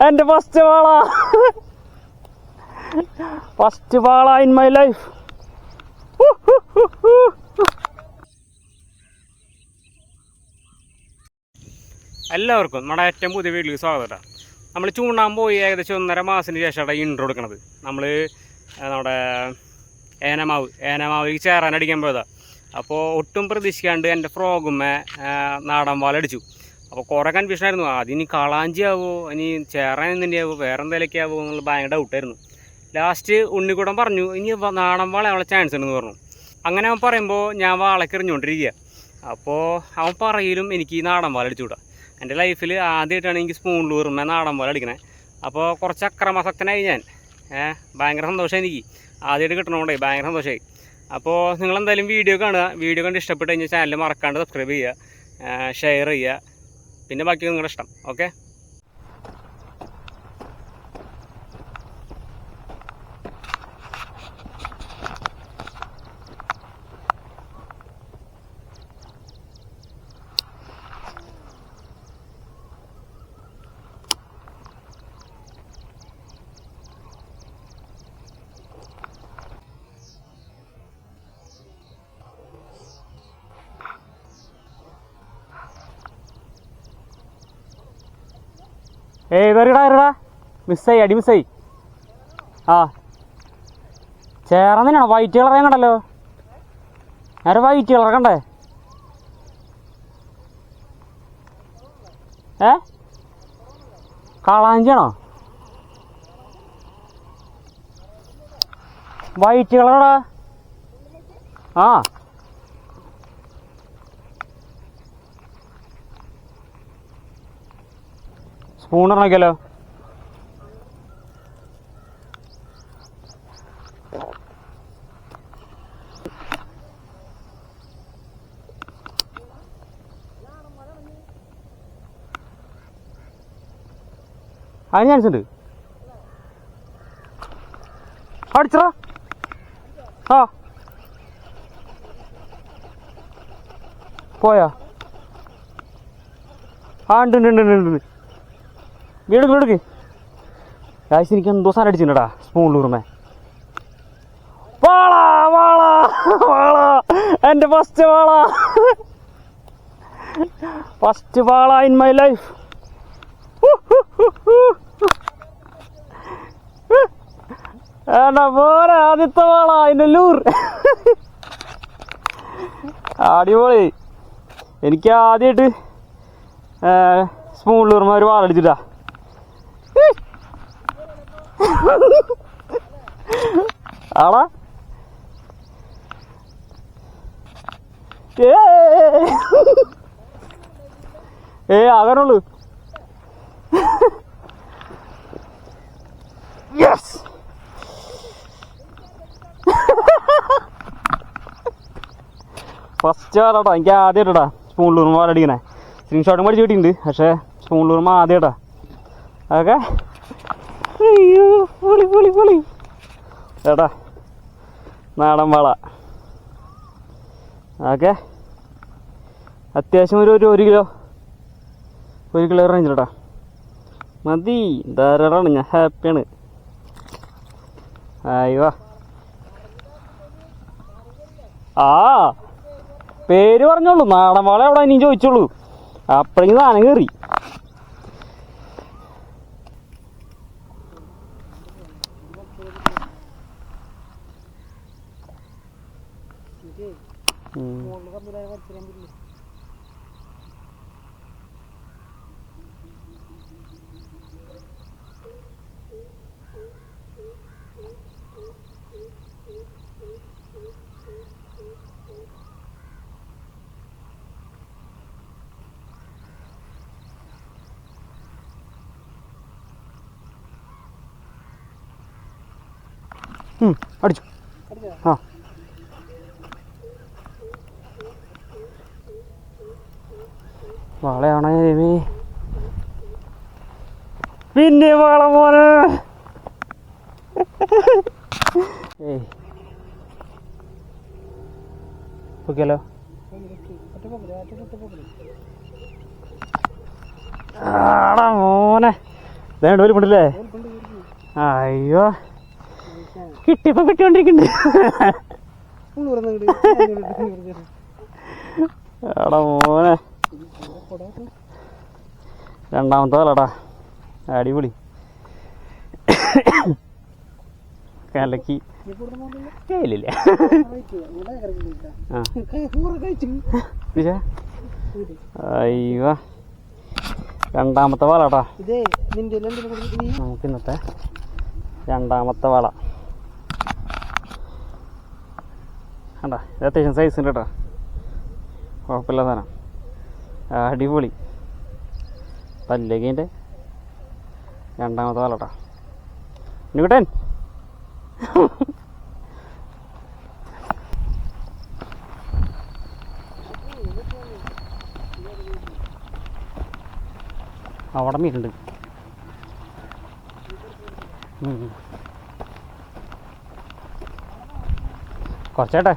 എൻ്റെ ഫസ്റ്റ് വാള in my life. എല്ലാവർക്കും നമ്മുടെ ഏറ്റവും പുതിയ വീട്ടിലേക്ക് സ്വാഗതം. നമ്മൾ ചൂണ്ടാൻ പോയി ഏകദേശം 1.5 മാസത്തിന് ശേഷമാണ് ഇൻട്രോ എടുക്കുന്നത്. നമ്മൾ നമ്മുടെ ഏനമാവിലേക്ക് ചേറാനടിക്കാൻ പോയതാണ്. അപ്പോൾ ഒട്ടും പ്രതീക്ഷിക്കാണ്ട് എൻ്റെ ഫ്രോഗുമ്മേ നാടൻ വാലടിച്ചു. അപ്പോൾ കുറേ കൺഫ്യൂഷനായിരുന്നു. അതിനി കളാഞ്ചിയാവോ, ഇനി ചേറാൻ എന്തിൻ്റെയാവോ, വേറെ എന്തെങ്കിലുമൊക്കെ ആവോ എന്നുള്ള ഭയങ്കര ഡൗട്ടായിരുന്നു. ലാസ്റ്റ് ഉണ്ണിക്കൂടം പറഞ്ഞു ഇനി നാടൻ വാള അവളെ ചാൻസ് ഉണ്ടെന്ന് പറഞ്ഞു. അങ്ങനെ അവൻ പറയുമ്പോൾ ഞാൻ വാളൊക്കെ എറിഞ്ഞുകൊണ്ടിരിക്കുക. അപ്പോൾ അവൻ പറയലും എനിക്ക് ഈ നാടൻ വാലടിച്ചു വിടാം. എൻ്റെ ലൈഫിൽ ആദ്യമായിട്ടാണ് എനിക്ക് സ്പൂണിലൂറുമ്മ നാടൻ പോലെ അടിക്കണേ. അപ്പോൾ കുറച്ച് അക്രമാസക്തനായി ഞാൻ. ഭയങ്കര സന്തോഷമായി എനിക്ക് ആദ്യമായിട്ട് കിട്ടണോണ്ടേ ഭയങ്കര സന്തോഷമായി. അപ്പോൾ നിങ്ങളെന്തായാലും വീഡിയോ കാണുക. വീഡിയോ കണ്ട് ഇഷ്ടപ്പെട്ട് കഴിഞ്ഞാൽ ചാനൽ മറക്കാണ്ട് സബ്സ്ക്രൈബ് ചെയ്യുക, ഷെയർ ചെയ്യുക, പിന്നെ ബാക്കി നിങ്ങളുടെ ഇഷ്ടം. ഓക്കെ. കയറിടാ മിസ്സായി, അടി മിസ്സായി. ആ ചേർന്ന് തന്നെയാണോ? വൈറ്റ് കളർ കണ്ടല്ലോ. നേരെ വൈറ്റ് കളർ കണ്ടേ? കളാഞ്ചിയാണോ? വൈറ്റ് കളറാടാ. ആ സ്പൂൺ ഇറങ്ങിക്കല്ലോ. അതിന് ചാൻസ് ഉണ്ട്. അടിച്ചോ. ആ പോയാ? ആ ഉണ്ട് ഉണ്ട് ഉണ്ട് ഉണ്ട്. വീടുക്ക് കാശ് എനിക്ക് എന്തോ സാധനം അടിച്ചിട്ടുണ്ടാ സ്പൂണിലൂർമേ. വാള എൻ്റെ ഫസ്റ്റ് വാള ഇൻ മൈ ലൈഫ്. പോരാ ആദ്യത്തെ വാള അതിൻ്റെ ലൂർ. അടിപൊളി. എനിക്ക് ആദ്യമായിട്ട് സ്പൂണിലൂർമ ഒരു വാളടിച്ചിട്ടാ. ആളാ ആകാനുള്ളൂ. Yes first വാലാട്ടോ. എനിക്ക് ആദ്യമായിട്ടാ സ്പൂണിലൂർമ വാലടിക്കണേ. സ്ക്രീൻഷോട്ടും പഠിച്ച് കിട്ടിയിട്ടുണ്ട്, പക്ഷേ സ്പൂണിലൂർമ ആദ്യമായിട്ടാ. അതൊക്കെ അയ്യോ പൊളി ചേട്ടാ നാടൻ വാള. ഓക്കെ അത്യാവശ്യം ഒരു കിലോ റേഞ്ച് ചേട്ടാ മതി, ധാരാളമാണ്. ഞാൻ ഹാപ്പിയാണ്. അയ്യോ ആ പേര് പറഞ്ഞോളൂ, നാടൻ വാള എവിടെ ഇനിയും ചോദിച്ചോളൂ. അപ്പോഴേക്കും സാധനം കയറി. അടിച്ചു. ആ വാളയാണേ പിന്നെ വാള മോനെ. ഓക്കെയല്ലോ. ആടാ മോനെ വേണ്ട വലിപ്പുണ്ടല്ലേ? അയ്യോ കിട്ടിയപ്പോ കിട്ടിക്കൊണ്ടിരിക്കുന്നുണ്ട്. എടാ മോനെ രണ്ടാമത്തെ വലടാ, അടിപൊളി കലക്കി. ഇല്ലില്ല അയ്യോ രണ്ടാമത്തെ വളടാ നമുക്ക് ഇന്നത്തെ രണ്ടാമത്തെ വള കണ്ടാ. ഇത് അത്യാവശ്യം സൈസ് ഉണ്ട് കേട്ടോ, കുഴപ്പമില്ല സാധനം, അടിപൊളി. പല്ലകീൻ്റെ രണ്ടാമത്തെ വളട്ടാ ന്യൂട്ടൻ. അവിടെ മീനുണ്ട്. കുറച്ചേട്ടെ